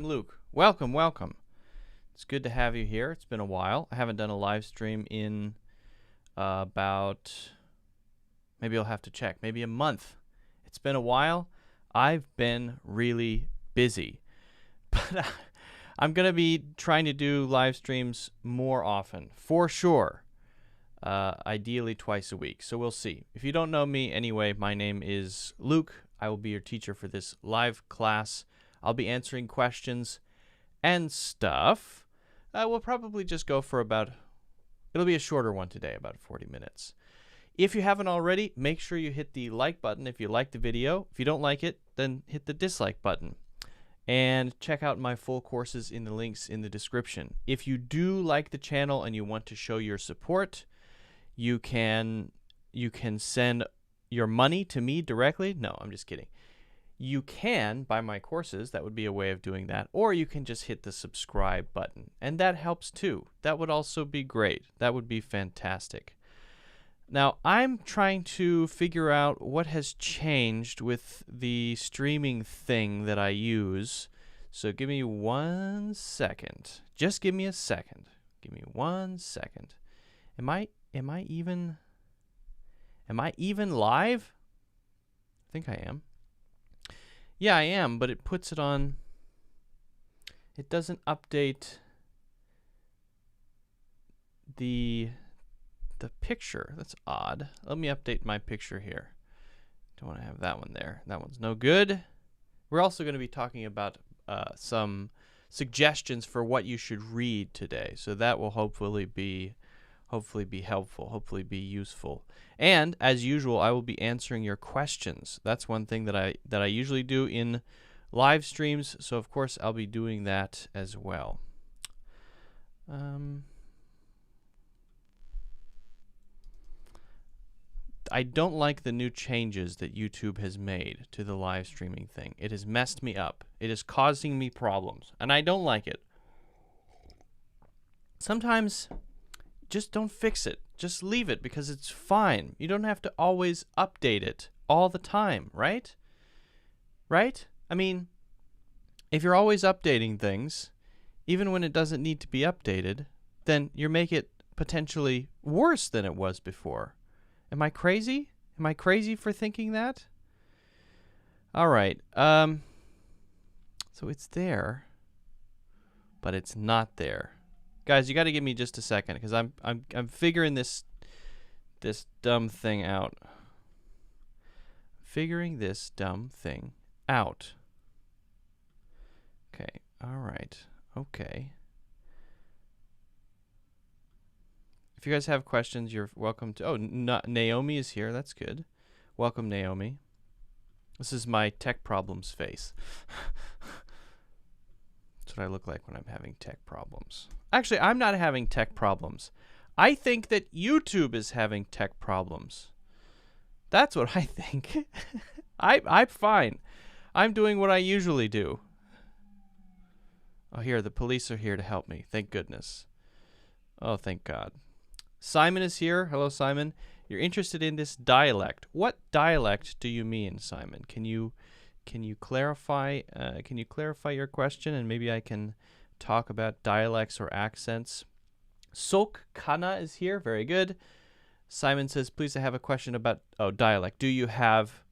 Luke, welcome, welcome. It's good to have you here. It's been a while. I haven't done a live stream in maybe I'll have to check, maybe a month. It's been a while. I've been really busy. But I'm going to be trying to do live streams more often, for sure. Ideally twice a week. So we'll see. If you don't know me anyway, my name is Luke. I will be your teacher for this live class. I'll be answering questions and stuff. We'll probably just go for it'll be a shorter one today, about 40 minutes. If you haven't already, make sure you hit the like button if you like the video. If you don't like it, then hit the dislike button. And check out my full courses in the links in the description. If you do like the channel and you want to show your support, you can send your money to me directly. No, I'm just kidding. You can buy my courses. That would be a way of doing that. Or you can just hit the subscribe button. And that helps too. That would also be great. That would be fantastic. Now, I'm trying to figure out what has changed with the streaming thing that I use. So give me 1 second. Just give me a second. Give me 1 second. Am I even live? I think I am. Yeah, I am, but it puts it on. It doesn't update the picture. That's odd. Let me update my picture here. Don't want to have that one there. That one's no good. We're also going to be talking about some suggestions for what you should read today. So that will hopefully be helpful, hopefully be useful. And as usual, I will be answering your questions. That's one thing that I usually do in live streams, so of course I'll be doing that as well. I don't like the new changes that YouTube has made to the live streaming thing. It has messed me up. It is causing me problems, and I don't like it. Sometimes just don't fix it. Just leave it because it's fine. You don't have to always update it all the time, right? Right? I mean, if you're always updating things, even when it doesn't need to be updated, then you make it potentially worse than it was before. Am I crazy? Am I crazy for thinking that? All right. So it's there, but it's not there. Guys, you got to give me just a second because I'm figuring this dumb thing out. Figuring this dumb thing out. Okay. All right. Okay. If you guys have questions, you're welcome to. Oh, Naomi is here. That's good. Welcome, Naomi. This is my tech problems face. That's what I look like when I'm having tech problems. Actually, I'm not having tech problems. I think that YouTube is having tech problems. That's what I think. I'm fine. I'm doing what I usually do. Oh, here, the police are here to help me. Thank goodness. Oh, thank God. Simon is here. Hello, Simon. You're interested in this dialect. What dialect do you mean, Simon? Can you clarify? Can you clarify your question, and maybe I can talk about dialects or accents. Sok Kana is here. Very good. Simon says, please, I have a question about dialect. Do you have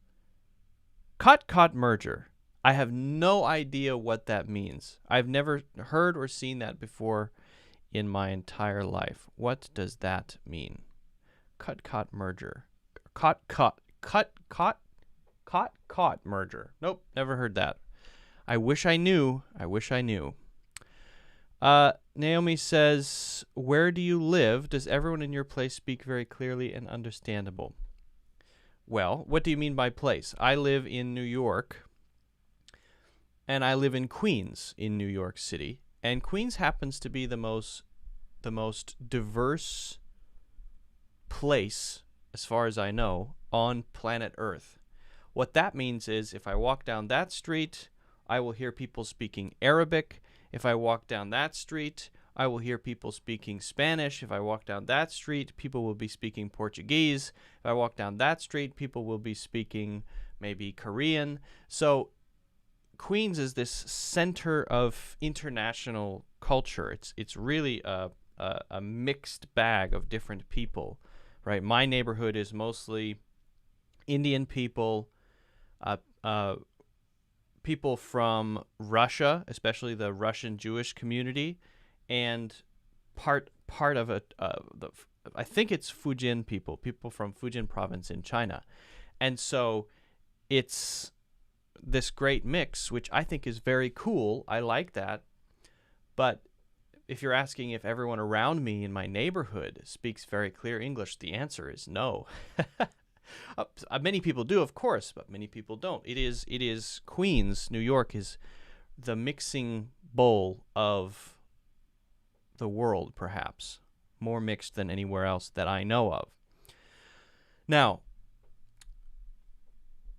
cut merger? I have no idea what that means. I've never heard or seen that before in my entire life. What does that mean? Cut merger. Caught merger. Nope, never heard that. I wish I knew. Naomi says, where do you live? Does everyone in your place speak very clearly and understandable? Well, what do you mean by place? I live in New York, and I live in Queens in New York City. And Queens happens to be the most diverse place, as far as I know, on planet Earth. What that means is if I walk down that street, I will hear people speaking Arabic. If I walk down that street, I will hear people speaking Spanish. If I walk down that street, people will be speaking Portuguese. If I walk down that street, people will be speaking maybe Korean. So Queens is this center of international culture. It's really a mixed bag of different people, right? My neighborhood is mostly Indian people, people from Russia, especially the Russian Jewish community, and part of I think it's Fujian people from Fujian province in China. And so it's this great mix, which I think is very cool. I like that. But if you're asking if everyone around me in my neighborhood speaks very clear English, the answer is no. Many people do, of course, but many people don't. It is Queens, New York is the mixing bowl of the world, perhaps. More mixed than anywhere else that I know of. Now,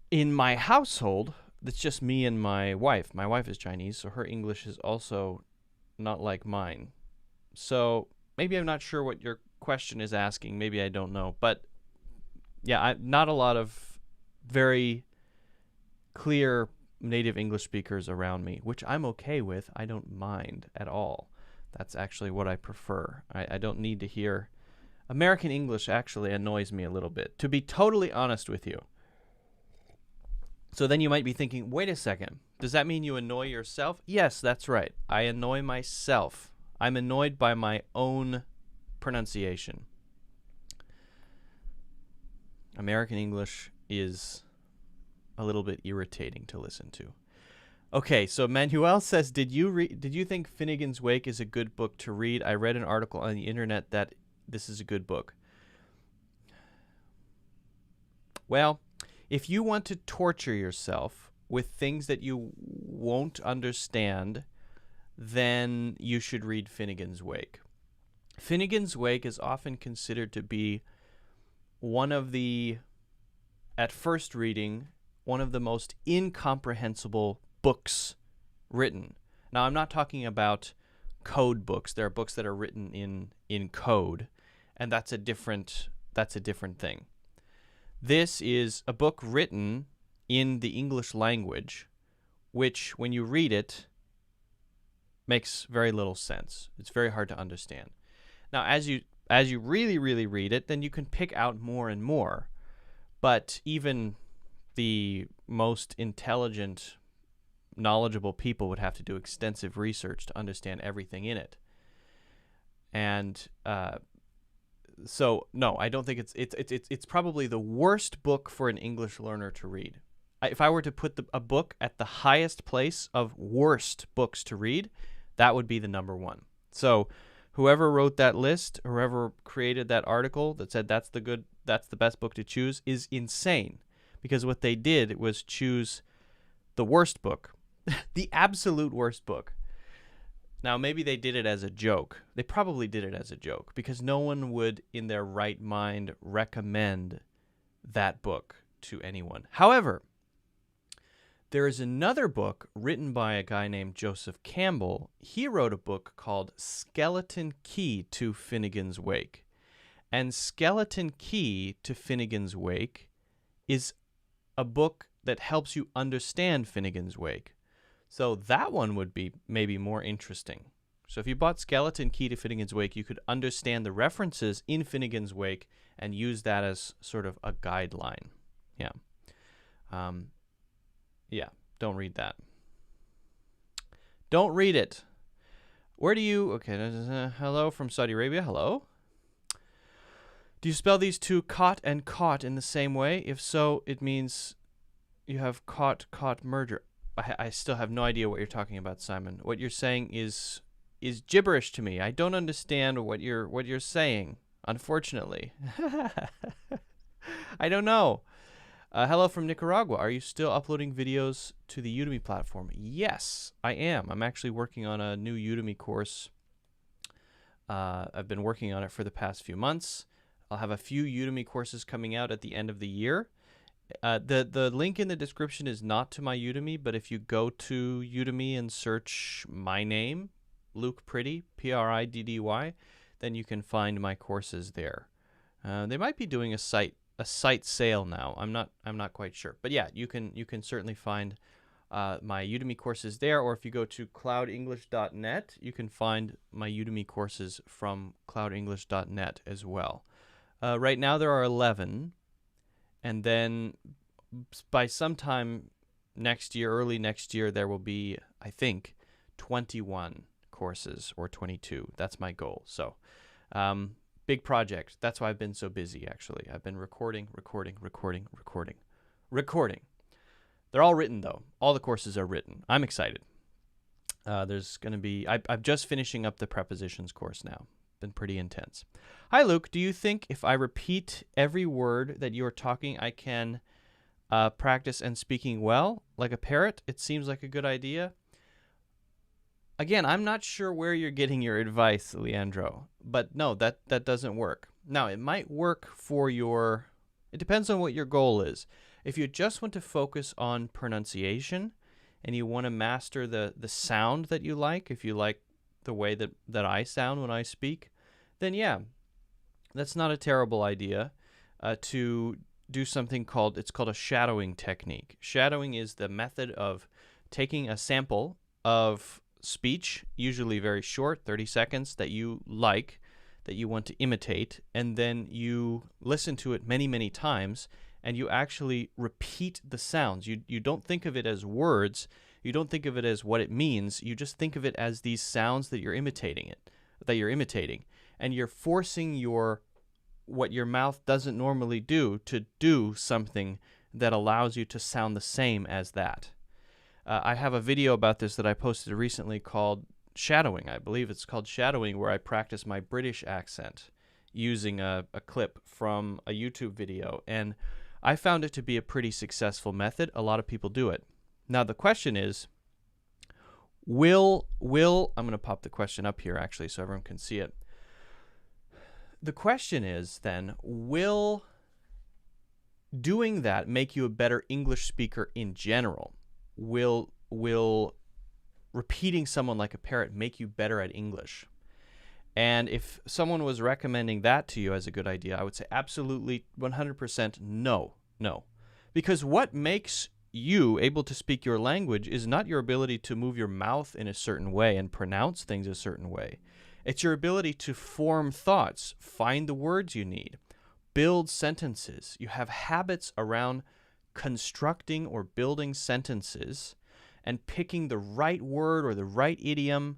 in my household, it's just me and my wife. My wife is Chinese, so her English is also not like mine. So maybe I'm not sure what your question is asking. Maybe I don't know. But yeah, not a lot of very clear native English speakers around me, which I'm okay with. I don't mind at all. That's actually what I prefer. I don't need to hear. American English actually annoys me a little bit, to be totally honest with you. So then you might be thinking, wait a second, does that mean you annoy yourself? Yes, that's right. I annoy myself. I'm annoyed by my own pronunciation. American English is a little bit irritating to listen to. Okay, so Manuel says, did you think Finnegan's Wake is a good book to read? I read an article on the internet that this is a good book. Well, if you want to torture yourself with things that you won't understand, then you should read Finnegan's Wake. Finnegan's Wake is often considered to be one of the, at first reading, one of the most incomprehensible books written. Now, I'm not talking about code books. There are books that are written in code, and that's a different thing. This is a book written in the English language, which, when you read it, makes very little sense. It's very hard to understand. Now, as you really, really read it, then you can pick out more and more. But even the most intelligent, knowledgeable people would have to do extensive research to understand everything in it. And so no, I don't think it's probably the worst book for an English learner to read. If I were to put a book at the highest place of worst books to read, that would be the number one. So whoever wrote that list, whoever created that article that said that's the best book to choose, is insane, because what they did was choose the worst book, the absolute worst book. Now, maybe they did it as a joke. They probably did it as a joke, because no one would, in their right mind, recommend that book to anyone. However, there is another book written by a guy named Joseph Campbell. He wrote a book called Skeleton Key to Finnegan's Wake. And Skeleton Key to Finnegan's Wake is a book that helps you understand Finnegan's Wake. So that one would be maybe more interesting. So if you bought Skeleton Key to Finnegan's Wake, you could understand the references in Finnegan's Wake and use that as sort of a guideline. Yeah. Yeah, don't read that. Don't read it. Where do you... Okay, hello from Saudi Arabia. Hello. Do you spell these two, caught and caught, in the same way? If so, it means you have caught merger. I still have no idea what you're talking about, Simon. What you're saying is gibberish to me. I don't understand what you're saying, unfortunately. I don't know. Hello from Nicaragua. Are you still uploading videos to the Udemy platform? Yes, I am. I'm actually working on a new Udemy course. I've been working on it for the past few months. I'll have a few Udemy courses coming out at the end of the year. The link in the description is not to my Udemy, but if you go to Udemy and search my name, Luke Priddy, Priddy, then you can find my courses there. They might be doing a site sale now. I'm not quite sure, but yeah, you can certainly find my Udemy courses there, or if you go to cloudenglish.net, you can find my Udemy courses from cloudenglish.net as well. Right now there are 11, and then by sometime next year, early next year, there will be, I think, 21 courses or 22. That's my goal. So big project. That's why I've been so busy, actually. I've been recording. They're all written, though. All the courses are written. I'm excited. There's going to be... I'm just finishing up the prepositions course now. Been pretty intense. Hi, Luke. Do you think if I repeat every word that you're talking, I can practice and speaking well, like a parrot? It seems like a good idea. Again, I'm not sure where you're getting your advice, Leandro. But no, that doesn't work. Now, it might work for your... It depends on what your goal is. If you just want to focus on pronunciation and you want to master the sound that you like, if you like the way that I sound when I speak, then yeah, that's not a terrible idea to do something called a shadowing technique. Shadowing is the method of taking a sample of speech, usually very short, 30 seconds, that you like, that you want to imitate, and then you listen to it many, many times, and you actually repeat the sounds. You don't think of it as words. You don't think of it as what it means. You just think of it as these sounds that you're imitating, and you're forcing what your mouth doesn't normally do to do something that allows you to sound the same as that. I have a video about this that I posted recently called Shadowing. I believe it's called Shadowing, where I practice my British accent using a clip from a YouTube video, and I found it to be a pretty successful method. A lot of people do it. Now the question is, I'm going to pop the question up here actually so everyone can see it. The question is then, will doing that make you a better English speaker in general? Will repeating someone like a parrot make you better at English? And if someone was recommending that to you as a good idea, I would say absolutely 100% no. Because what makes you able to speak your language is not your ability to move your mouth in a certain way and pronounce things a certain way. It's your ability to form thoughts, find the words you need, build sentences. You have habits around constructing or building sentences and picking the right word or the right idiom,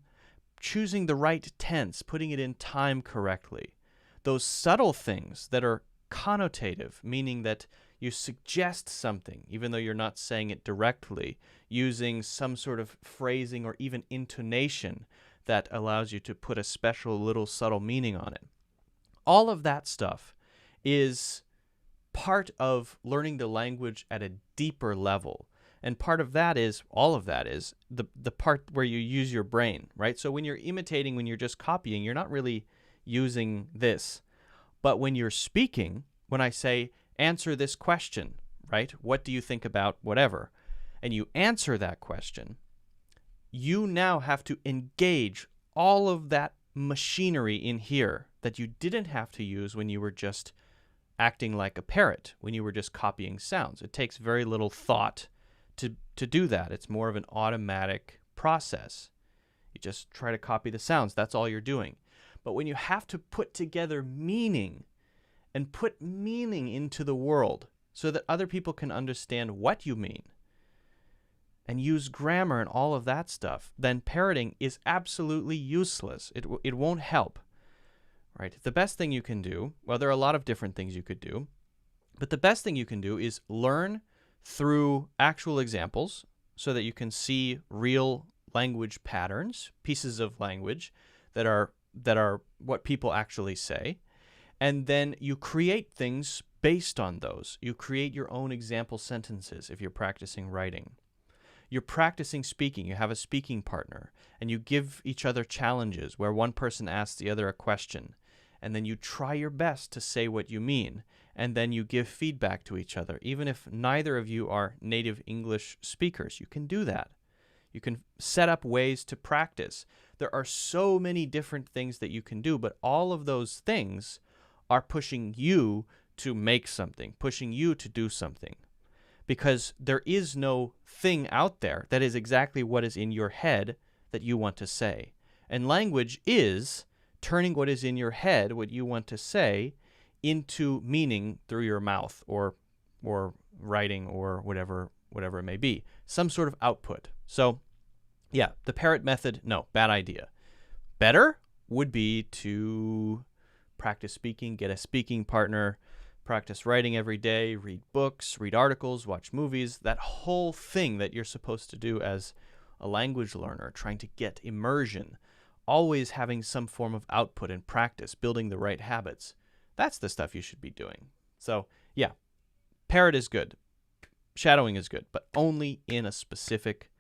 choosing the right tense, putting it in time correctly. Those subtle things that are connotative, meaning that you suggest something, even though you're not saying it directly, using some sort of phrasing or even intonation that allows you to put a special little subtle meaning on it. All of that stuff is part of learning the language at a deeper level. And all of that is the part where you use your brain, right? So when you're imitating, when you're just copying, you're not really using this. But when you're speaking, when I say, answer this question, right? What do you think about whatever? And you answer that question, you now have to engage all of that machinery in here that you didn't have to use when you were just acting like a parrot, when you were just copying sounds. It takes very little thought to do that. It's more of an automatic process. You just try to copy the sounds. That's all you're doing. But when you have to put together meaning and put meaning into the world so that other people can understand what you mean and use grammar and all of that stuff, then parroting is absolutely useless. It won't help, right? The best thing you can do, well, there are a lot of different things you could do, but the best thing you can do is learn through actual examples so that you can see real language patterns, pieces of language that are what people actually say. And then you create things based on those. You create your own example sentences if you're practicing writing. You're practicing speaking. You have a speaking partner, and you give each other challenges where one person asks the other a question, and then you try your best to say what you mean, and then you give feedback to each other. Even if neither of you are native English speakers, you can do that. You can set up ways to practice. There are so many different things that you can do, but all of those things are pushing you to make something, pushing you to do something. because there is no thing out there that is exactly what is in your head that you want to say. And language is turning what is in your head, what you want to say, into meaning through your mouth or writing or whatever it may be. Some sort of output. So, yeah, the parrot method, no, bad idea. Better would be to practice speaking, get a speaking partner, practice writing every day, read books, read articles, watch movies, that whole thing that you're supposed to do as a language learner, trying to get immersion, always having some form of output and practice, building the right habits. That's the stuff you should be doing. So, yeah, parrot is good. Shadowing is good, but only in a specific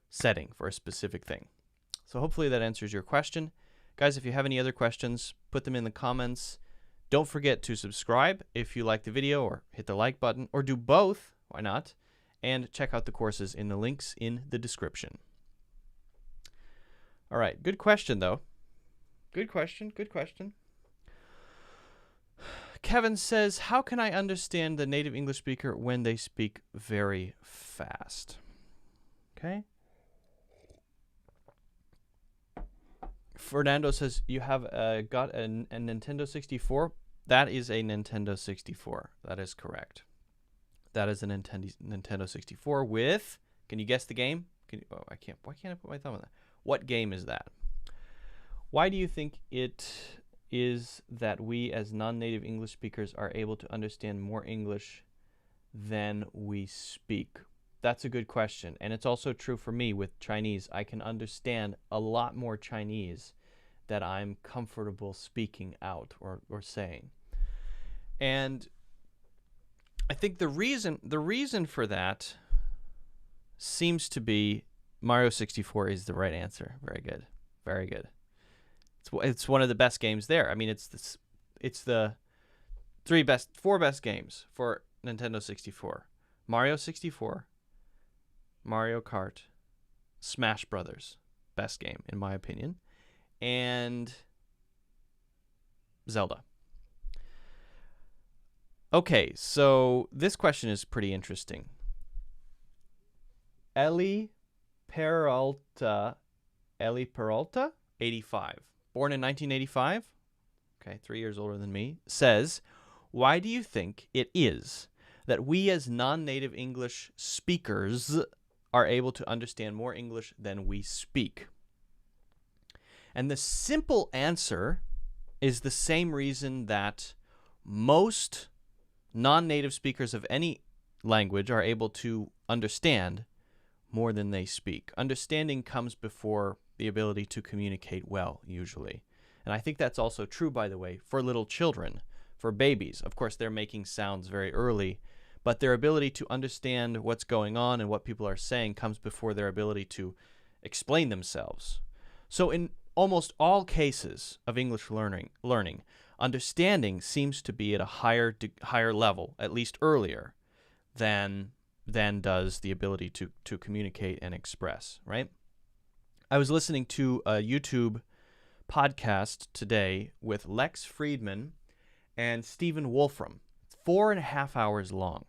setting for a specific thing. So hopefully that answers your question. Guys, if you have any other questions, put them in the comments. Don't forget to subscribe if you like the video, or hit the like button, or do both, why not? And check out the courses in the links in the description. All right, good question though. Good question. Kevin says, how can I understand the native English speaker when they speak very fast? Okay. Fernando says, you have got a Nintendo 64? That is a Nintendo 64. That is correct. That is a Nintendo 64 with, can you guess the game? Why can't I put my thumb on that? What game is that? Why do you think it is that we as non-native English speakers are able to understand more English than we speak? That's a good question. And it's also true for me with Chinese. I can understand a lot more Chinese that I'm comfortable speaking out or saying. And I think the reason for that seems to be Mario 64 is the right answer. Very good. Very good. It's one of the best games there. I mean, it's the four best games for Nintendo 64. Mario 64, Mario Kart, Smash Brothers, best game in my opinion, and Zelda. Okay, so this question is pretty interesting. Ellie Peralta, 85, born in 1985, okay, 3 years older than me, says, why do you think it is that we as non-native English speakers are able to understand more English than we speak? And the simple answer is the same reason that most non-native speakers of any language are able to understand more than they speak. Understanding comes before the ability to communicate well, usually. And I think that's also true, by the way, for little children, for babies. Of course, they're making sounds very early, but their ability to understand what's going on and what people are saying comes before their ability to explain themselves. So in almost all cases of English learning, understanding seems to be at a higher level, at least earlier, than does the ability to communicate and express, right? I was listening to a YouTube podcast today with Lex Friedman and Stephen Wolfram. It's 4.5 hours long.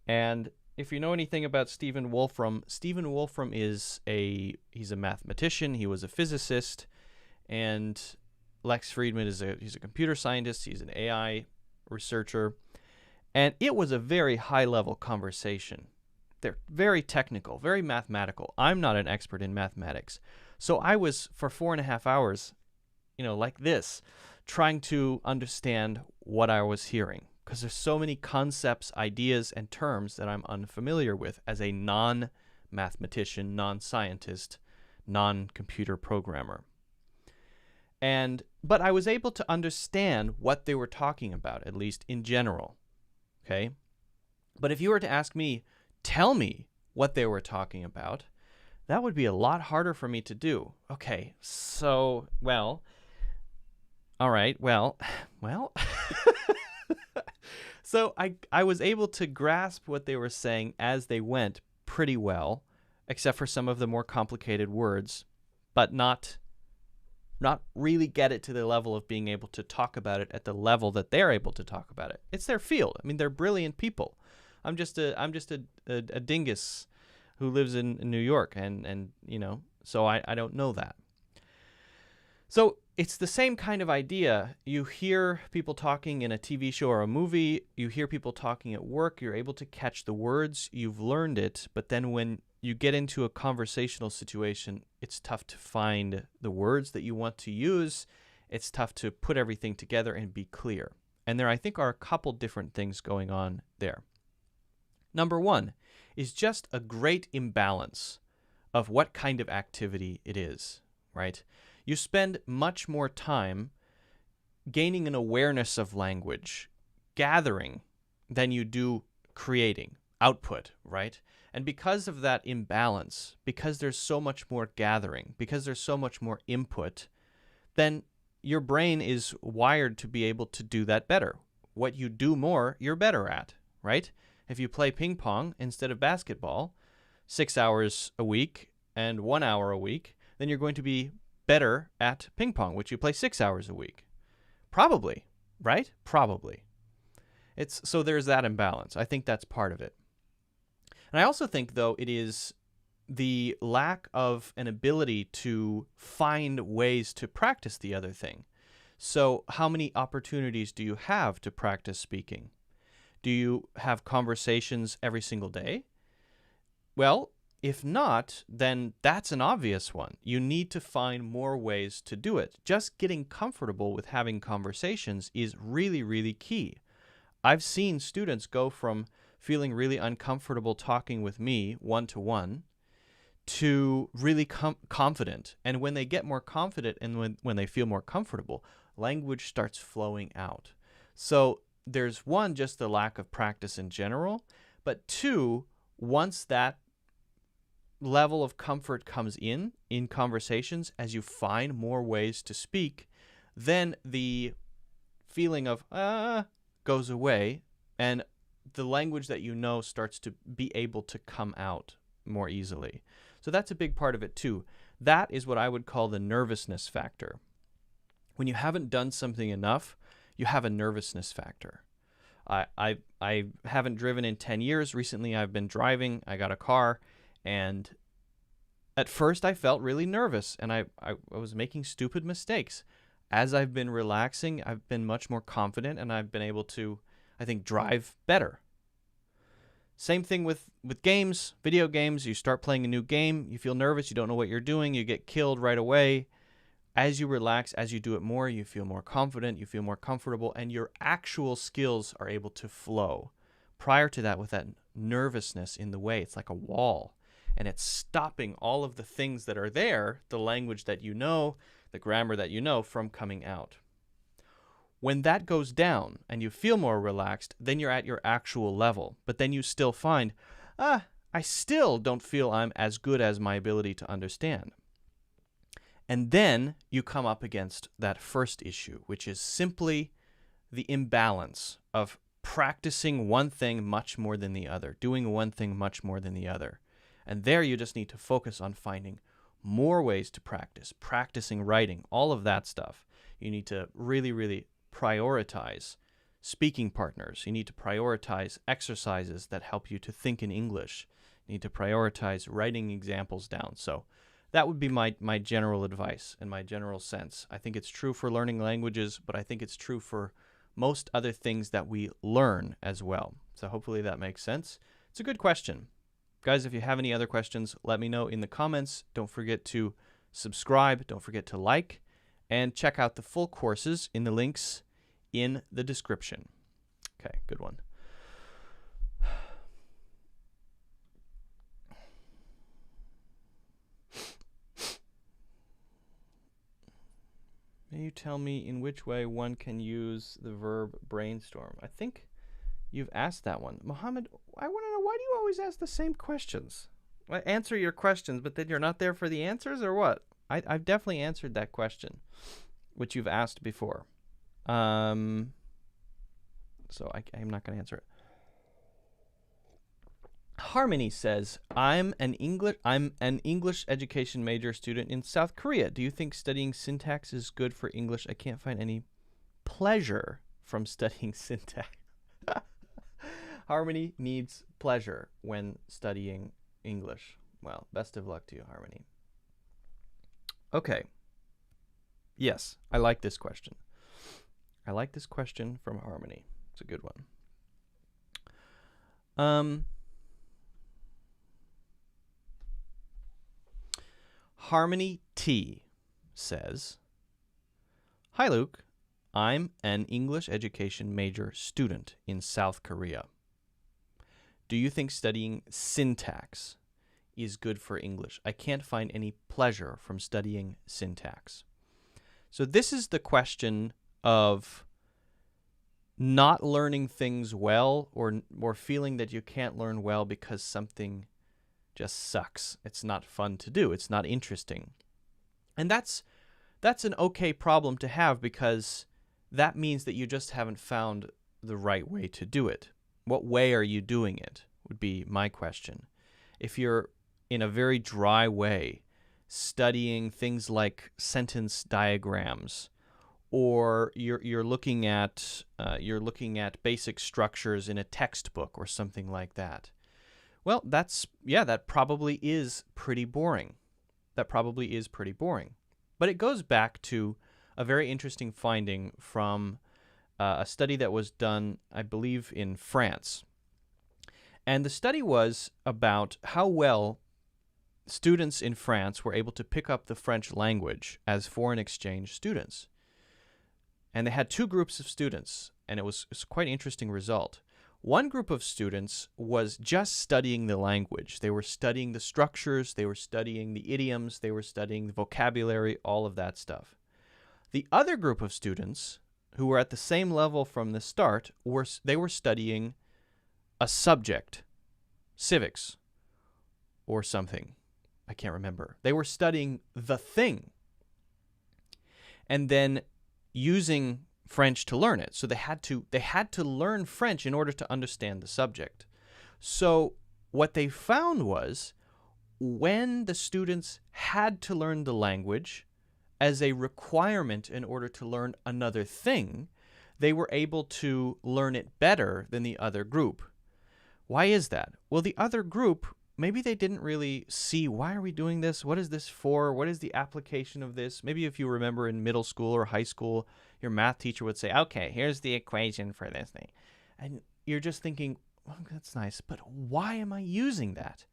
And if you know anything about Stephen Wolfram is he's a mathematician, he was a physicist, and Lex Friedman he's a computer scientist, he's an AI researcher, and it was a very high-level conversation. They're very technical, very mathematical. I'm not an expert in mathematics, so I was, for 4.5 hours, like this, trying to understand what I was hearing, because there's so many concepts, ideas, and terms that I'm unfamiliar with as a non-mathematician, non-scientist, non-computer programmer. But I was able to understand what they were talking about, at least in general. Okay? But if you were to ask me, tell me what they were talking about, that would be a lot harder for me to do. Okay, so, all right, well. So I was able to grasp what they were saying as they went pretty well, except for some of the more complicated words, but not really get it to the level of being able to talk about it at the level that they're able to talk about it. It's their field. I mean, they're brilliant people. I'm just a dingus who lives in New York, and so I don't know that. So it's the same kind of idea. You hear people talking in a TV show or a movie, you hear people talking at work, you're able to catch the words, you've learned it, but then when you get into a conversational situation, it's tough to find the words that you want to use. It's tough to put everything together and be clear. And there, I think, are a couple different things going on there. Number one is just a great imbalance of what kind of activity it is, right? You spend much more time gaining an awareness of language, gathering, than you do creating, output, right? And because of that imbalance, because there's so much more gathering, because there's so much more input, then your brain is wired to be able to do that better. What you do more, you're better at, right? If you play ping pong instead of basketball 6 hours a week and 1 hour a week, then you're going to be better at ping pong, which you play 6 hours a week. Probably, right? Probably. So there's that imbalance. I think that's part of it. And I also think, though, it is the lack of an ability to find ways to practice the other thing. So how many opportunities do you have to practice speaking? Do you have conversations every single day? Well, if not, then that's an obvious one. You need to find more ways to do it. Just getting comfortable with having conversations is really, really key. I've seen students go from feeling really uncomfortable talking with me one-to-one to really confident. And when they get more confident and when they feel more comfortable, language starts flowing out. So there's one, just the lack of practice in general, but two, once that level of comfort comes in conversations, as you find more ways to speak, then the feeling of goes away, and the language that you know starts to be able to come out more easily. So that's a big part of it too. That is what I would call the nervousness factor. When you haven't done something enough, you have a nervousness factor. I haven't driven in 10 years. Recently I've been driving. I got a car, and at first I felt really nervous, and I was making stupid mistakes. As I've been relaxing, I've been much more confident, and I've been able to, I think, drive better. Same thing with games, video games. You start playing a new game, you feel nervous, you don't know what you're doing, you get killed right away. As you relax, as you do it more, you feel more confident, you feel more comfortable, and your actual skills are able to flow. Prior to that, with that nervousness in the way, it's like a wall, and it's stopping all of the things that are there, the language that you know, the grammar that you know, from coming out. When that goes down and you feel more relaxed, then you're at your actual level. But then you still find, I still don't feel I'm as good as my ability to understand. And then you come up against that first issue, which is simply the imbalance of practicing one thing much more than the other, doing one thing much more than the other. And there you just need to focus on finding more ways to practice, practicing writing, all of that stuff. You need to really, really prioritize speaking partners. You need to prioritize exercises that help you to think in English. You need to prioritize writing examples down. So that would be my general advice and my general sense. I think it's true for learning languages, but I think it's true for most other things that we learn as well. So hopefully that makes sense. It's a good question. Guys, if you have any other questions, let me know in the comments. Don't forget to subscribe. Don't forget to like. And check out the full courses in the links in the description. Okay, good one. May you tell me in which way one can use the verb brainstorm? I think you've asked that one. Mohammed, I want to know, why do you always ask the same questions? I answer your questions, but then you're not there for the answers, or what? I've definitely answered that question, which you've asked before. So I'm not going to answer it. Harmony says, I'm an English education major student in South Korea. Do you think studying syntax is good for English? I can't find any pleasure from studying syntax. Harmony needs pleasure when studying English. Well, best of luck to you, Harmony. Okay. Yes, I like this question. I like this question from Harmony. It's a good one. Harmony T says, "Hi, Luke. I'm an English education major student in South Korea. Do you think studying syntax is good for English? I can't find any pleasure from studying syntax." So this is the question of not learning things well, or feeling that you can't learn well because something just sucks. It's not fun to do. It's not interesting. And that's an okay problem to have, because that means that you just haven't found the right way to do it. What way are you doing it, would be my question. If you're in a very dry way, studying things like sentence diagrams, or you're looking at basic structures in a textbook or something like that, well, that probably is pretty boring. That probably is pretty boring. But it goes back to a very interesting finding from a study that was done, I believe, in France. And the study was about how well students in France were able to pick up the French language as foreign exchange students. And they had two groups of students, and it was quite an interesting result. One group of students was just studying the language. They were studying the structures, they were studying the idioms, they were studying the vocabulary, all of that stuff. The other group of students, who were at the same level from the start, were studying a subject, civics, or something. I can't remember. They were studying the thing, and then using French to learn it. So they had to learn French in order to understand the subject. So what they found was, when the students had to learn the language as a requirement in order to learn another thing, they were able to learn it better than the other group. Why is that? Well, the other group, maybe they didn't really see, why are we doing this? What is this for? What is the application of this? Maybe if you remember in middle school or high school, your math teacher would say, okay, here's the equation for this thing. And you're just thinking, well, that's nice, but why am I using that?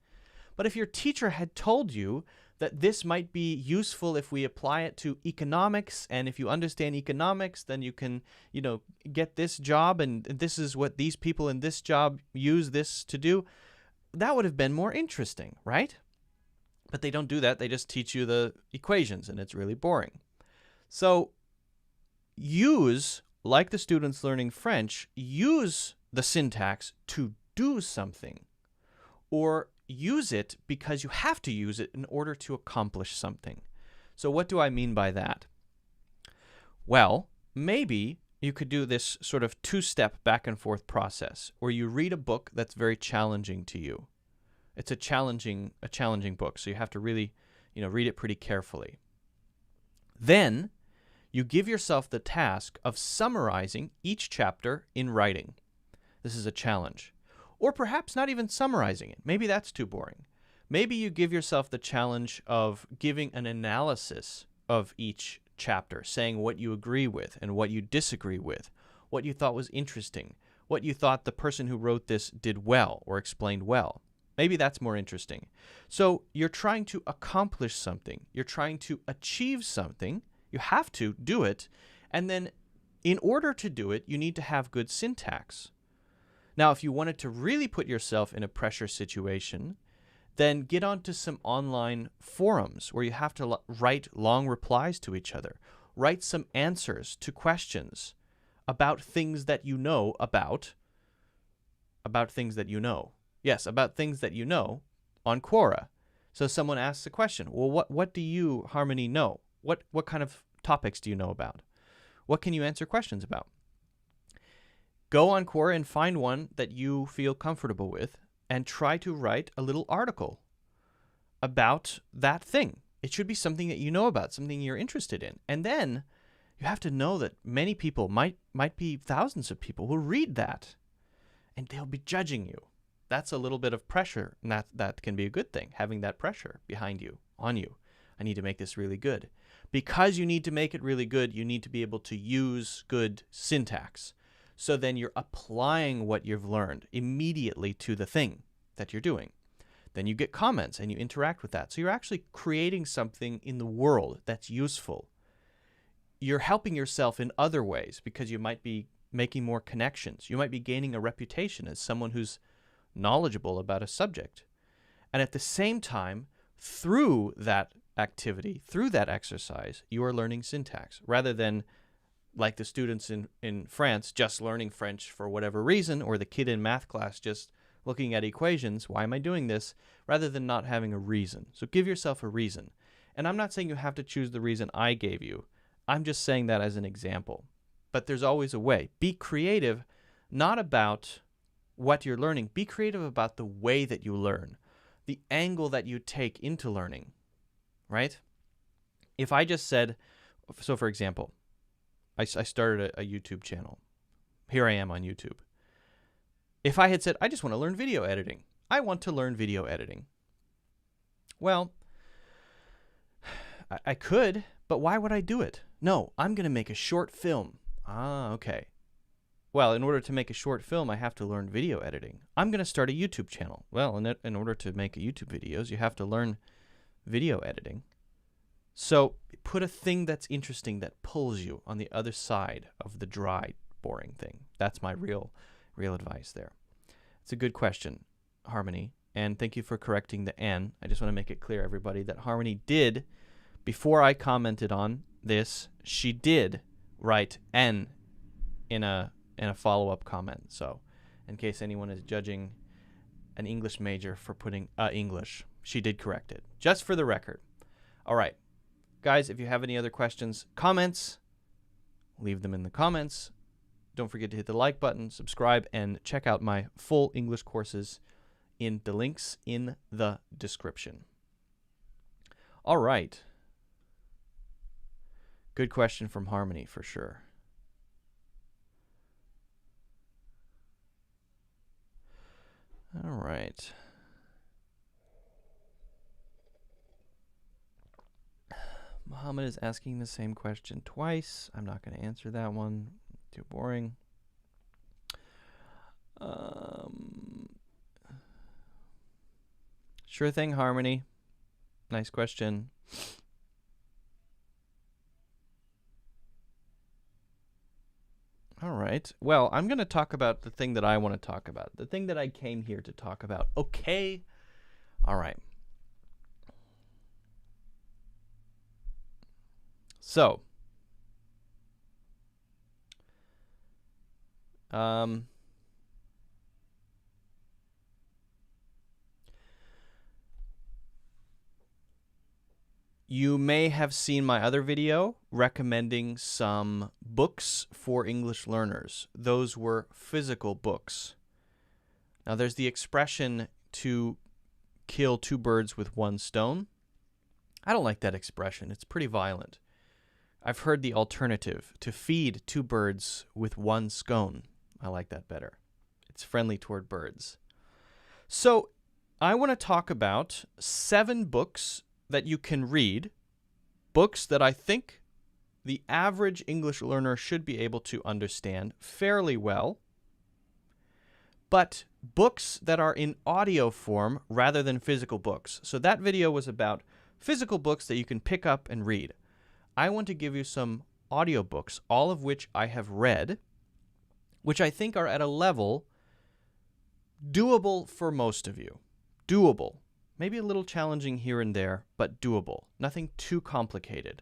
But if your teacher had told you that this might be useful if we apply it to economics, and if you understand economics, then you can, get this job, and this is what these people in this job use this to do, that would have been more interesting, right? But they don't do that. They just teach you the equations, and it's really boring. So like the students learning French, use the syntax to do something, or use it because you have to use it in order to accomplish something. So what do I mean by that? Well, maybe you could do this sort of two-step back and forth process where you read a book that's very challenging to you. It's a challenging book, so you have to really, read it pretty carefully. Then you give yourself the task of summarizing each chapter in writing. This is a challenge. Or perhaps not even summarizing it. Maybe that's too boring. Maybe you give yourself the challenge of giving an analysis of each chapter, saying what you agree with and what you disagree with, what you thought was interesting, what you thought the person who wrote this did well or explained well. Maybe that's more interesting. So you're trying to accomplish something. You're trying to achieve something. You have to do it. And then in order to do it, you need to have good syntax. Now, if you wanted to really put yourself in a pressure situation, then get onto some online forums where you have to write long replies to each other. Write some answers to questions about things that you know about things that you know. Yes, about things that you know on Quora. So someone asks a question. Well, what do you, Harmony, know? What kind of topics do you know about? What can you answer questions about? Go on Quora and find one that you feel comfortable with and try to write a little article about that thing. It should be something that you know about, something you're interested in. And then you have to know that many people, might be thousands of people, will read that. and they'll be judging you. That's a little bit of pressure, and that can be a good thing, having that pressure behind you, on you. I need to make this really good. Because you need to make it really good, you need to be able to use good syntax. So then you're applying what you've learned immediately to the thing that you're doing. Then you get comments and you interact with that. So you're actually creating something in the world that's useful. You're helping yourself in other ways because you might be making more connections. You might be gaining a reputation as someone who's knowledgeable about a subject. And at the same time, through that activity, through that exercise, you are learning syntax rather than like the students in France just learning French for whatever reason, or the kid in math class just looking at equations. Why am I doing this? Rather than not having a reason. So give yourself a reason. And I'm not saying you have to choose the reason I gave you. I'm just saying that as an example. But there's always a way. Be creative, not about what you're learning. Be creative about the way that you learn, the angle that you take into learning, right? If I just said, so for example, I started a YouTube channel. Here I am on YouTube. If I had said, I just want to learn video editing. I want to learn video editing. Well, I could, but why would I do it? No, I'm going to make a short film. Ah, okay. Well, in order to make a short film, I have to learn video editing. I'm going to start a YouTube channel. Well, in order to make YouTube videos, you have to learn video editing. So put a thing that's interesting that pulls you on the other side of the dry, boring thing. That's my real advice there. It's a good question, Harmony. And thank you for correcting the N. I just want to make it clear, everybody, that Harmony did, before I commented on this, she did write N in a follow-up comment. So in case anyone is judging an English major for putting English, she did correct it. Just for the record. All right. Guys, if you have any other questions, comments, leave them in the comments. Don't forget to hit the like button, subscribe, and check out my full English courses in the links in the description. All right. Good question from Harmony, for sure. All right. Muhammad is asking the same question twice. I'm not going to answer that one. Too boring. Sure thing, Harmony. Nice question. All right. Well, I'm going to talk about the thing that I want to talk about. The thing that I came here to talk about. Okay. All right. So, you may have seen my other video recommending some books for English learners. Those were physical books. Now, there's the expression to kill two birds with one stone. I don't like that expression. It's pretty violent. I've heard the alternative, to feed two birds with one scone. I like that better. It's friendly toward birds. So I want to talk about 7 books that you can read, books that I think the average English learner should be able to understand fairly well, but books that are in audio form rather than physical books. So that video was about physical books that you can pick up and read. I want to give you some audiobooks, all of which I have read, which I think are at a level doable for most of you. Doable. Maybe a little challenging here and there, but doable. Nothing too complicated.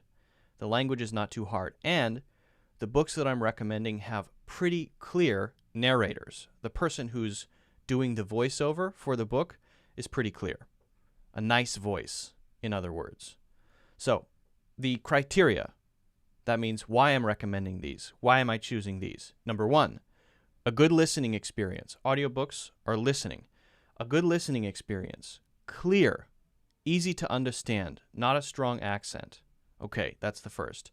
The language is not too hard. And the books that I'm recommending have pretty clear narrators. The person who's doing the voiceover for the book is pretty clear. A nice voice, in other words. So, the criteria, that means why I'm recommending these. Why am I choosing these? Number 1, a good listening experience. Audiobooks are listening. A good listening experience. Clear, easy to understand, not a strong accent. Okay, that's the first.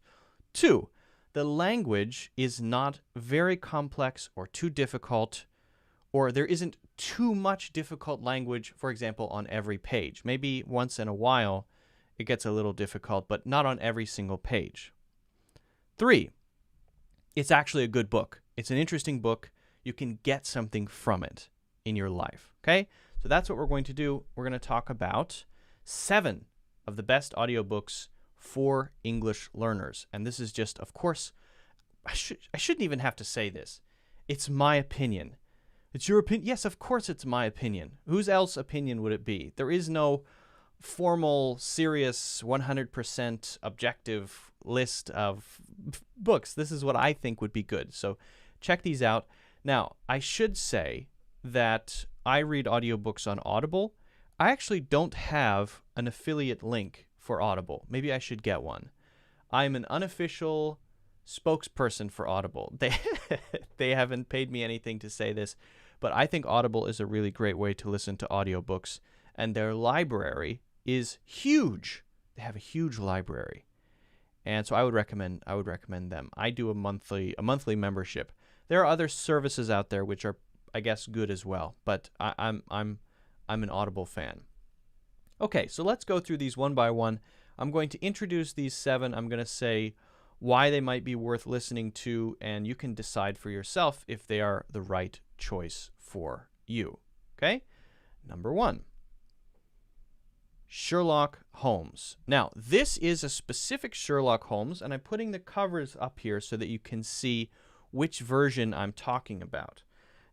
2, the language is not very complex or too difficult or there isn't too much difficult language, for example, on every page. Maybe once in a while it gets a little difficult, but not on every single page. 3, it's actually a good book. It's an interesting book. You can get something from it in your life, okay? So that's what we're going to do. We're going to talk about 7 of the best audiobooks for English learners. And this is just, of course, I shouldn't even have to say this. It's my opinion. It's your opinion? Yes, of course it's my opinion. Whose else opinion would it be? There is no formal, serious, 100% objective list of books. This is what I think would be good. So check these out. Now, I should say that I read audiobooks on Audible. I actually don't have an affiliate link for Audible. Maybe I should get one. I'm an unofficial spokesperson for Audible. They haven't paid me anything to say this, but I think Audible is a really great way to listen to audiobooks, and their library is huge. They have a huge library. And so I would recommend them. I do a monthly membership. There are other services out there which are, I guess, good as well, but I'm an Audible fan. Okay, so let's go through these one by one. I'm going to introduce these 7. I'm going to say why they might be worth listening to, and you can decide for yourself if they are the right choice for you. Okay? Number 1, Sherlock Holmes. Now, this is a specific Sherlock Holmes, and I'm putting the covers up here so that you can see which version I'm talking about.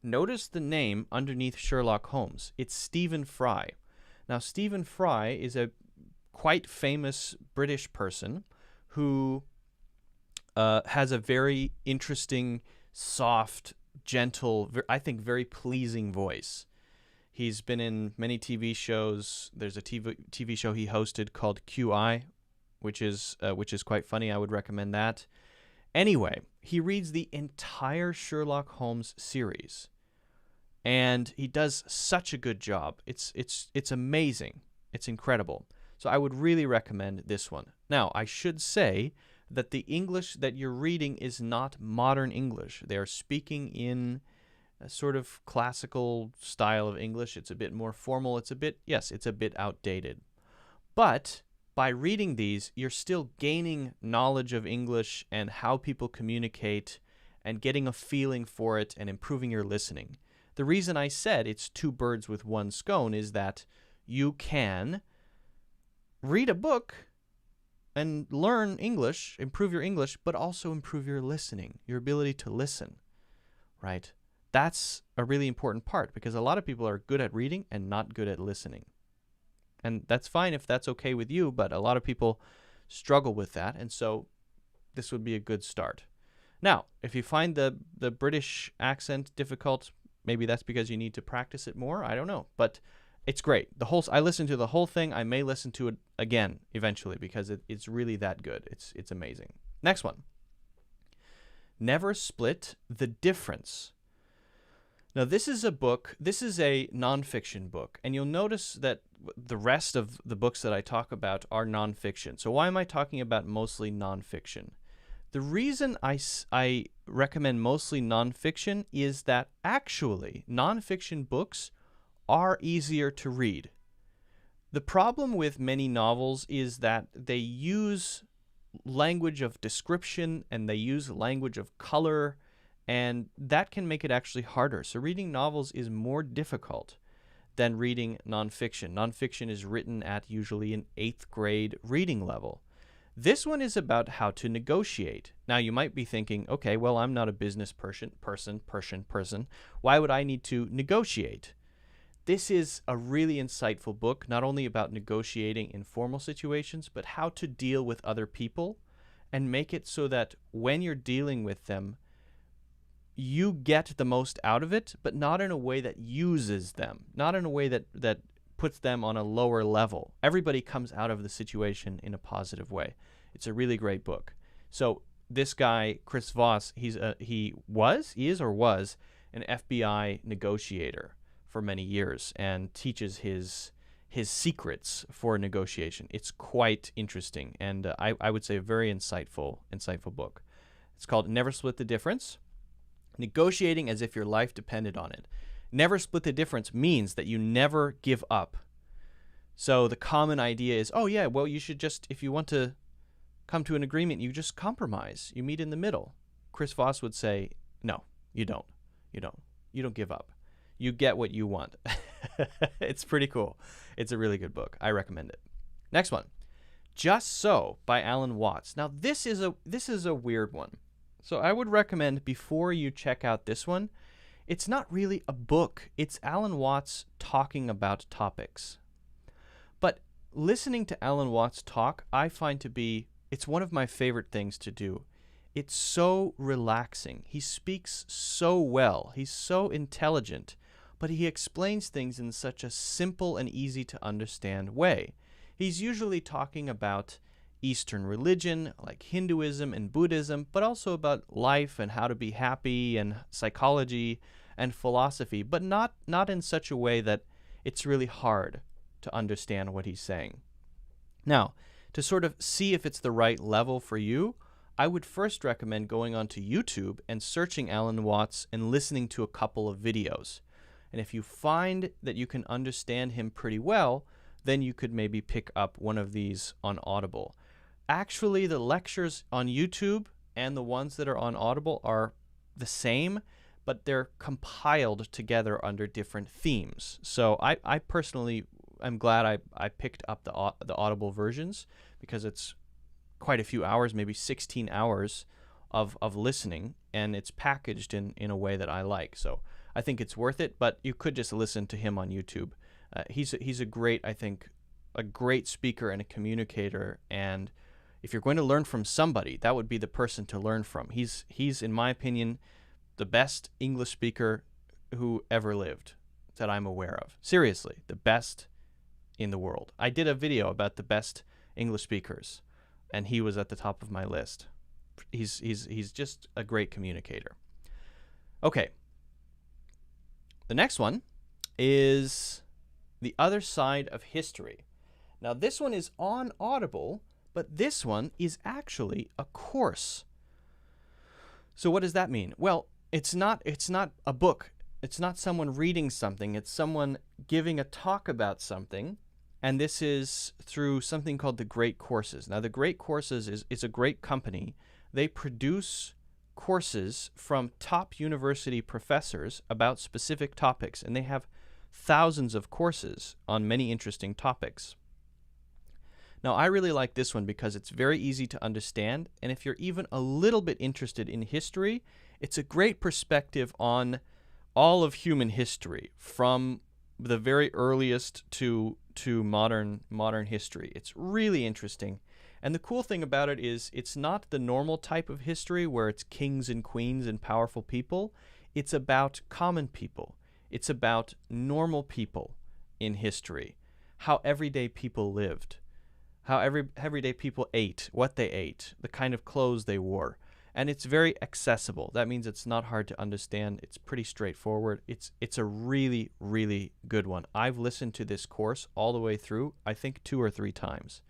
Notice the name underneath Sherlock Holmes. It's Stephen Fry. Now, Stephen Fry is a quite famous British person who has a very interesting, soft, gentle, I think very pleasing voice. He's been in many TV shows. There's a TV show he hosted called QI, which is quite funny. I would recommend that. Anyway, he reads the entire Sherlock Holmes series, and he does such a good job. It's amazing. It's incredible. So I would really recommend this one. Now, I should say that the English that you're reading is not modern English. They are speaking in a sort of classical style of English. It's a bit more formal. It's a bit outdated. But by reading these, you're still gaining knowledge of English and how people communicate and getting a feeling for it and improving your listening. The reason I said it's 2 birds with 1 stone is that you can read a book and learn English, improve your English, but also improve your listening, your ability to listen, right? That's a really important part because a lot of people are good at reading and not good at listening. And that's fine if that's okay with you, but a lot of people struggle with that, and so this would be a good start. Now, if you find the British accent difficult, maybe that's because you need to practice it more. I don't know, but it's great. I listened to the whole thing. I may listen to it again eventually because it's really that good. It's amazing. Next one. Never Split the Difference. Now, this is a nonfiction book, and you'll notice that the rest of the books that I talk about are nonfiction. So why am I talking about mostly nonfiction? The reason I recommend mostly nonfiction is that actually nonfiction books are easier to read. The problem with many novels is that they use language of description and they use language of color, and that can make it actually harder. So reading novels is more difficult than reading nonfiction. Nonfiction is written at usually an 8th grade reading level. This one is about how to negotiate. Now, you might be thinking, okay, well, I'm not a business person. Why would I need to negotiate? This is a really insightful book, not only about negotiating in formal situations, but how to deal with other people and make it so that when you're dealing with them, you get the most out of it, but not in a way that uses them, not in a way that puts them on a lower level. Everybody comes out of the situation in a positive way. It's a really great book. So this guy, Chris Voss, he is an FBI negotiator for many years and teaches his secrets for negotiation. It's quite interesting, and I would say a very insightful book. It's called Never Split the Difference. Negotiating as if your life depended on it. Never split the difference means that you never give up. So the common idea is, oh yeah, well, you should just, if you want to come to an agreement, you just compromise. You meet in the middle. Chris Voss would say, no, you don't. You don't. You don't give up. You get what you want. It's pretty cool. It's a really good book. I recommend it. Next one, Just So by Alan Watts. Now this is a weird one. So I would recommend before you check out this one, it's not really a book. It's Alan Watts talking about topics. But listening to Alan Watts talk, I find to be, it's one of my favorite things to do. It's so relaxing. He speaks so well. He's so intelligent, but he explains things in such a simple and easy to understand way. He's usually talking about Eastern religion, like Hinduism and Buddhism, but also about life and how to be happy and psychology and philosophy, but not in such a way that it's really hard to understand what he's saying. Now, to sort of see if it's the right level for you, I would first recommend going onto YouTube and searching Alan Watts and listening to a couple of videos. And if you find that you can understand him pretty well, then you could maybe pick up one of these on Audible. Actually, the lectures on YouTube and the ones that are on Audible are the same, but they're compiled together under different themes. So I personally am glad I picked up the Audible versions, because it's quite a few hours, maybe 16 hours of listening, and it's packaged in a way that I like. So I think it's worth it, but you could just listen to him on YouTube. He's a great, I think, a great speaker and a communicator, and if you're going to learn from somebody, that would be the person to learn from. He's in my opinion, the best English speaker who ever lived that I'm aware of. Seriously, the best in the world. I did a video about the best English speakers, and he was at the top of my list. He's just a great communicator. Okay. The next one is The Other Side of History. Now this one is on Audible, but this one is actually a course. So what does that mean? Well, it's not a book. It's not someone reading something. It's someone giving a talk about something, and this is through something called the Great Courses. Now the Great Courses is a great company. They produce courses from top university professors about specific topics, and they have thousands of courses on many interesting topics. Now, I really like this one because it's very easy to understand, and if you're even a little bit interested in history, it's a great perspective on all of human history, from the very earliest to modern history. It's really interesting. And the cool thing about it is it's not the normal type of history where it's kings and queens and powerful people. It's about common people. It's about normal people in history, how everyday people lived, how everyday people ate, what they ate, the kind of clothes they wore. And it's very accessible. That means it's not hard to understand. It's pretty straightforward. It's a really, really good one. I've listened to this course all the way through, I think 2 or 3 times,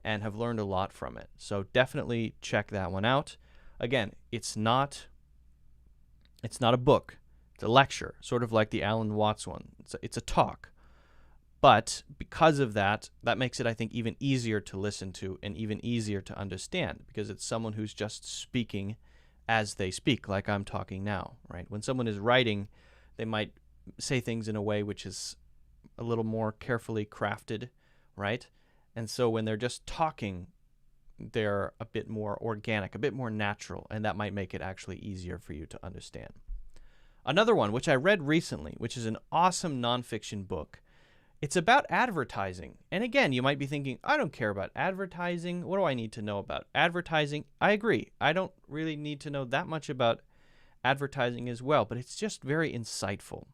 and have learned a lot from it. So definitely check that one out. Again, it's not a book. It's a lecture, sort of like the Alan Watts one. It's a talk. But because of that makes it, I think, even easier to listen to and even easier to understand, because it's someone who's just speaking as they speak, like I'm talking now, right? When someone is writing, they might say things in a way which is a little more carefully crafted, right? And so when they're just talking, they're a bit more organic, a bit more natural, and that might make it actually easier for you to understand. Another one, which I read recently, which is an awesome nonfiction book. It's about advertising. And again, you might be thinking, I don't care about advertising. What do I need to know about advertising? I agree. I don't really need to know that much about advertising as well, but it's just very insightful.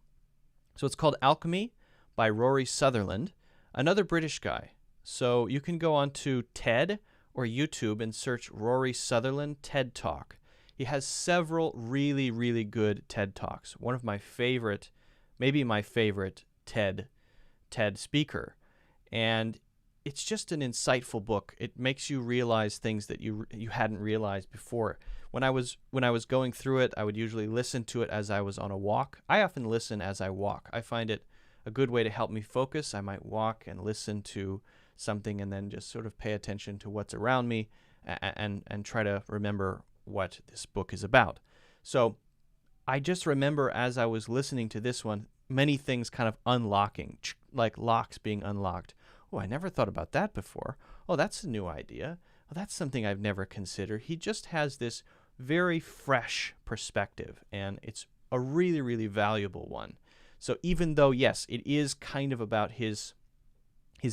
So it's called Alchemy by Rory Sutherland, another British guy. So you can go on to TED or YouTube and search Rory Sutherland TED Talk. He has several really, really good TED Talks. One of my favorite, maybe my favorite TED speaker. And it's just an insightful book. It makes you realize things that you hadn't realized before. When I was going through it, I would usually listen to it as I was on a walk. I often listen as I walk. I find it a good way to help me focus. I might walk and listen to something and then just sort of pay attention to what's around me and try to remember what this book is about. So I just remember as I was listening to this one, many things kind of unlocking, like locks being unlocked. Oh, I never thought about that before. Oh, that's a new idea. Oh, that's something I've never considered. He just has this very fresh perspective, and it's a really, really valuable one. So even though, yes, it is kind of about his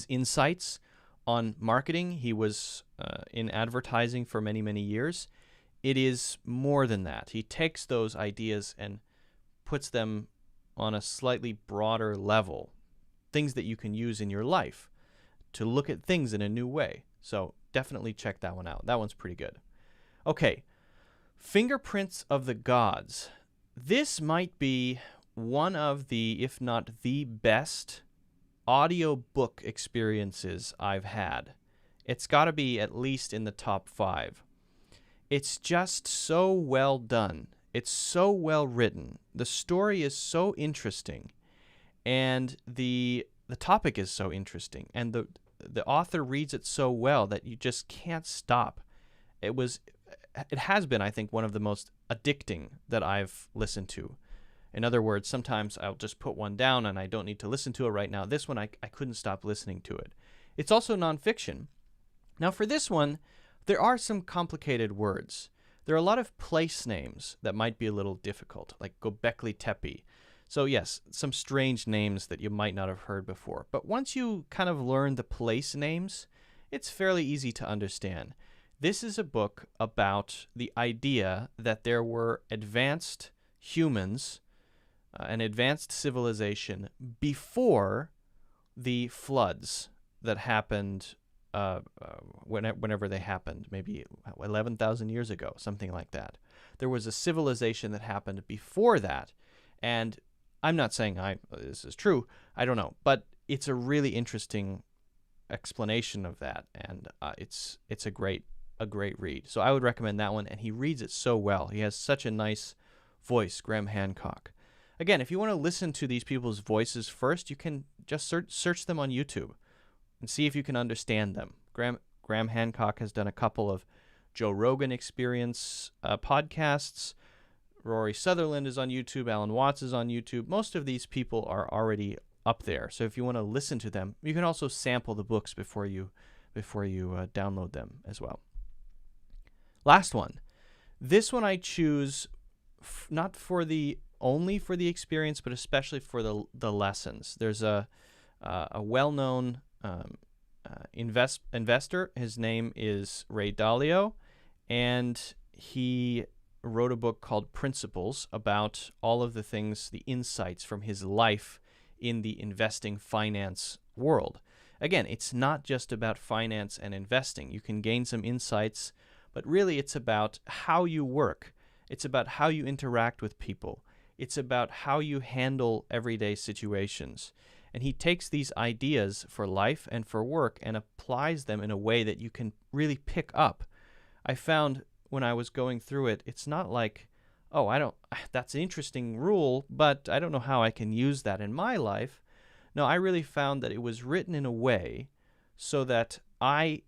insights on marketing, he was in advertising for many, many years, it is more than that. He takes those ideas and puts them on a slightly broader level, things that you can use in your life to look at things in a new way. So definitely check that one out. That one's pretty good. Okay, Fingerprints of the Gods. This might be one of the, if not the best, audiobook experiences I've had. It's got to be at least in the top 5. It's just so well done. It's so well written. The story is so interesting, and the topic is so interesting, and the author reads it so well that you just can't stop. It has been, I think, one of the most addicting that I've listened to. In other words, sometimes I'll just put one down and I don't need to listen to it right now. This one, I couldn't stop listening to it. It's also nonfiction. Now, for this one, there are some complicated words. There are a lot of place names that might be a little difficult, like Göbekli Tepe. So yes, some strange names that you might not have heard before. But once you kind of learn the place names, it's fairly easy to understand. This is a book about the idea that there were advanced humans, an advanced civilization before the floods that happened whenever they happened, maybe 11,000 years ago, something like that. There was a civilization that happened before that, and I'm not saying this is true, I don't know, but it's a really interesting explanation of that, and it's a great read. So I would recommend that one, and he reads it so well. He has such a nice voice, Graham Hancock. Again, if you want to listen to these people's voices first, you can just search them on YouTube and see if you can understand them. Graham Hancock has done a couple of Joe Rogan Experience podcasts. Rory Sutherland is on YouTube. Alan Watts is on YouTube. Most of these people are already up there. So if you want to listen to them, you can also sample the books before you download them as well. Last one. This one I choose not only for the experience, but especially for the lessons. There's a well-known investor. His name is Ray Dalio, and he wrote a book called Principles about all of the things, the insights from his life in the investing finance world. Again, it's not just about finance and investing. You can gain some insights, but really it's about how you work. It's about how you interact with people. It's about how you handle everyday situations. And he takes these ideas for life and for work and applies them in a way that you can really pick up. I found when I was going through it, it's not like, oh, that's an interesting rule, but I don't know how I can use that in my life. No, I really found that it was written in a way so that I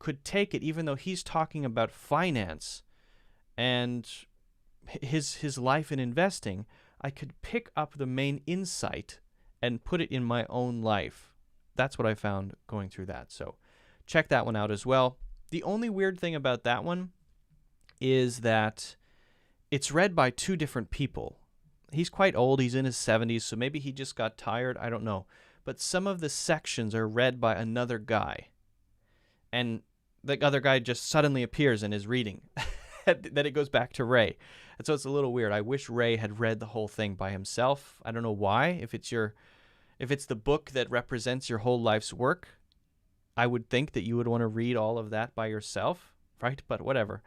could take it, even though he's talking about finance and his life in investing, I could pick up the main insight and put it in my own life. That's what I found going through that. So check that one out as well. The only weird thing about that one is that it's read by 2 different people. He's quite old. He's in his 70s, so maybe he just got tired. I don't know. But some of the sections are read by another guy. And the other guy just suddenly appears and is reading. Then it goes back to Ray. And so it's a little weird. I wish Ray had read the whole thing by himself. I don't know why. If it's the book that represents your whole life's work, I would think that you would want to read all of that by yourself, right? But whatever.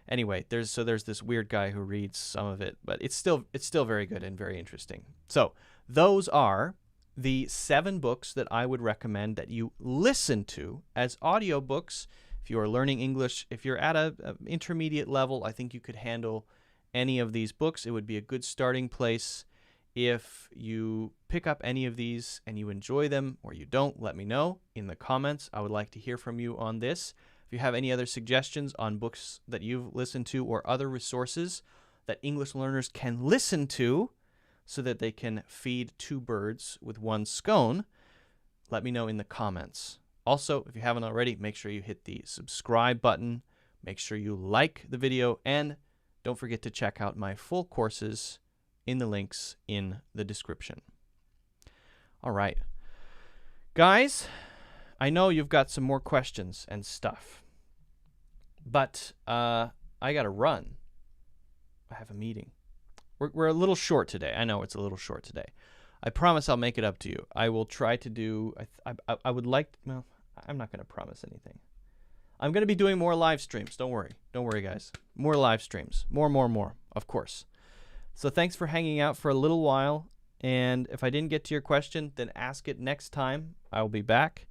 Anyway, there's this weird guy who reads some of it, but it's still very good and very interesting. So those are the 7 books that I would recommend that you listen to as audiobooks. If you are learning English, if you're at an intermediate level, I think you could handle any of these books. It would be a good starting place. If you pick up any of these and you enjoy them or you don't, let me know in the comments. I would like to hear from you on this. If you have any other suggestions on books that you've listened to or other resources that English learners can listen to so that they can feed 2 birds with 1 scone, let me know in the comments. Also, if you haven't already, make sure you hit the subscribe button. Make sure you like the video, and don't forget to check out my full courses in the links in the description. All right. Guys, I know you've got some more questions and stuff, but I got to run. I have a meeting. We're a little short today. I know it's a little short today. I promise I'll make it up to you. I will try to do, I would like, well, I'm not going to promise anything. I'm going to be doing more live streams. Don't worry. Don't worry, guys. More live streams. More, of course. So thanks for hanging out for a little while. And if I didn't get to your question, then ask it next time. I will be back.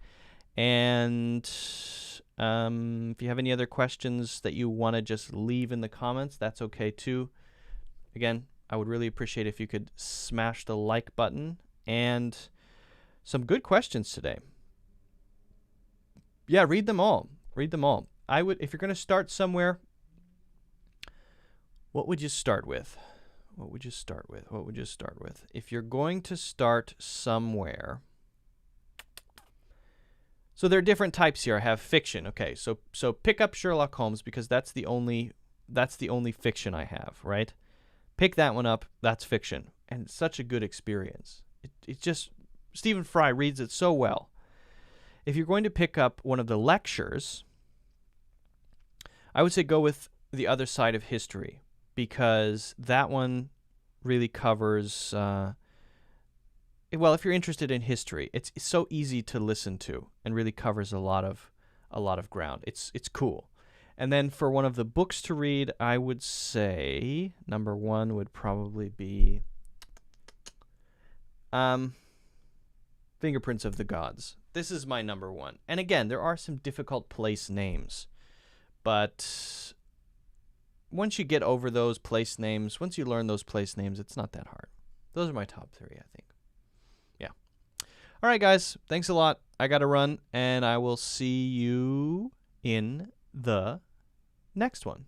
And if you have any other questions that you want to just leave in the comments, that's okay too. Again, I would really appreciate if you could smash the like button, and some good questions today. Yeah, read them all. Read them all. I would, if you're going to start somewhere, what would you start with? What would you start with? What would you start with? If you're going to start somewhere, so there are different types here. I have fiction. Okay, so pick up Sherlock Holmes because that's the only fiction I have, right? Pick that one up. That's fiction, and it's such a good experience. It just, Stephen Fry reads it so well. If you're going to pick up one of the lectures, I would say go with The Other Side of History, because that one really covers, well, if you're interested in history, it's so easy to listen to and really covers a lot of ground. It's cool. And then for one of the books to read, I would say number 1 would probably be Fingerprints of the Gods. This is my number 1. And again, there are some difficult place names, but once you get over those place names, once you learn those place names, it's not that hard. Those are my top 3, I think. Yeah. All right, guys. Thanks a lot. I got to run, and I will see you in the next one.